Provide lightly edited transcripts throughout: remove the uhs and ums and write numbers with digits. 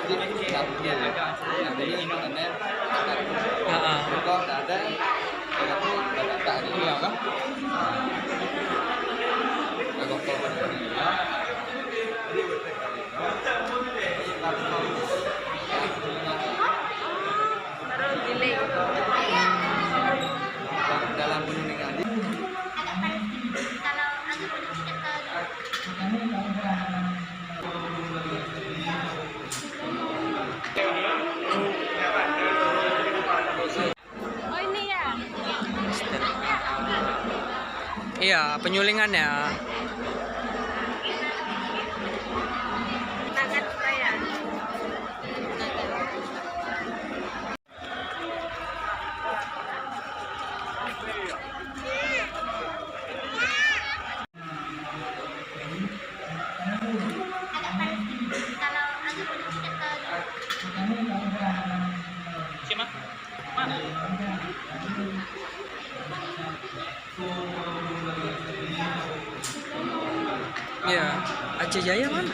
lampunya yang ini internet kok ada tak ada dia kan dalam penulingan iya, penyulingannya. Iya, Aceh Jaya mana?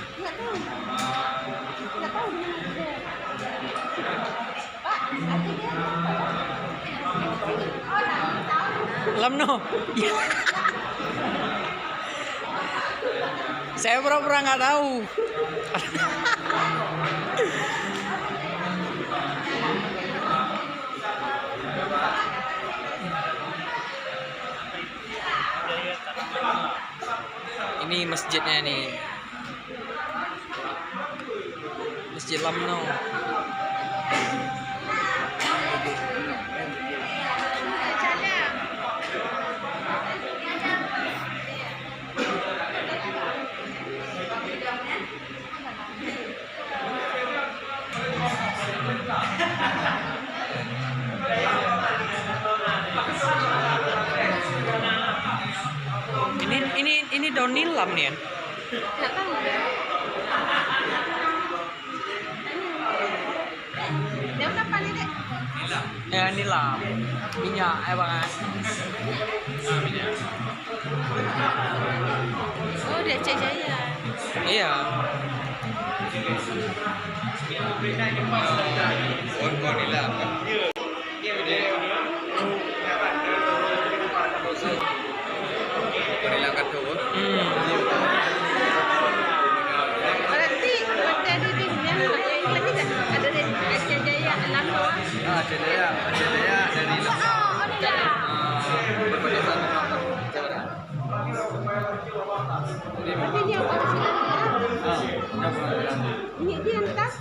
Lamno. Saya pura-pura nggak tahu. Ini masjidnya nih, Masjid Lamno. Ini daun nilam nih ya? Nggak tahu. Daun apa nih, Dek? Ya nilam. Minyak, bang. Minyak. Oh, di Aceh Jaya. Iya. Oh, nilam. Berarti ada di dunia lagi nggak? Ada di Aceh Jaya, Lamno. Aceh Jaya dari berbagai sana. Berarti ini apa sih? Ini dia entah.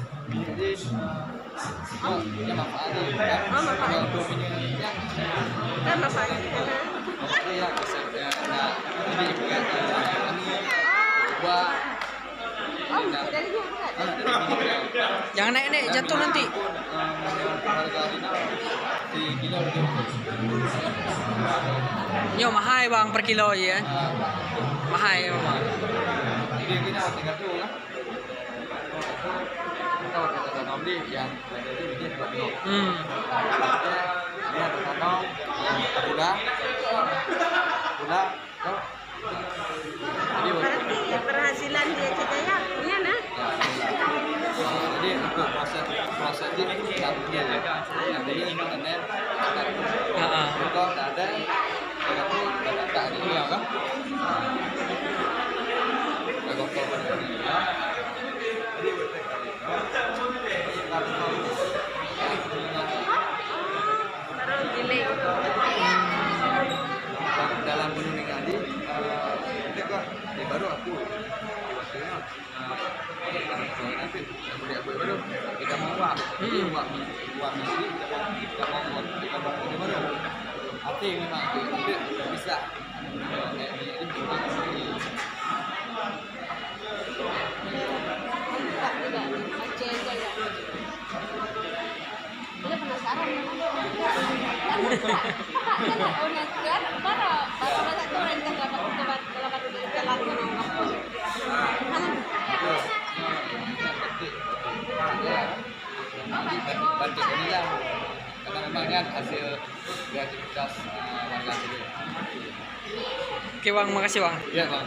Oh, ya manfaatnya. Oh, manfaat. Kan manfaatnya. Iya, nah, ini juga buat dari dia enggak? jangan naik jatuh nanti. Yo mahal bang per kilo ya. Mahal bang. Jadi kita tinggal tuh lah. Kalau kita tanam di yang itu dia buat kilo. Dia tanam udah Berarti keberhasilan di Aceh Jaya punya nah. Jadi untuk proses ini lampunya yang ini internet kok ada tak ada dia kan Baru giling. dalam penulingan ini kok baru aku nanti baru kita mau uang ini kita mau baru hati memang itu bisa Aceh Jaya. Udah penasaran Banting ini lah karena memang kan hasil kreativitas warga sini. Oke bang, makasih bang. Iya bang.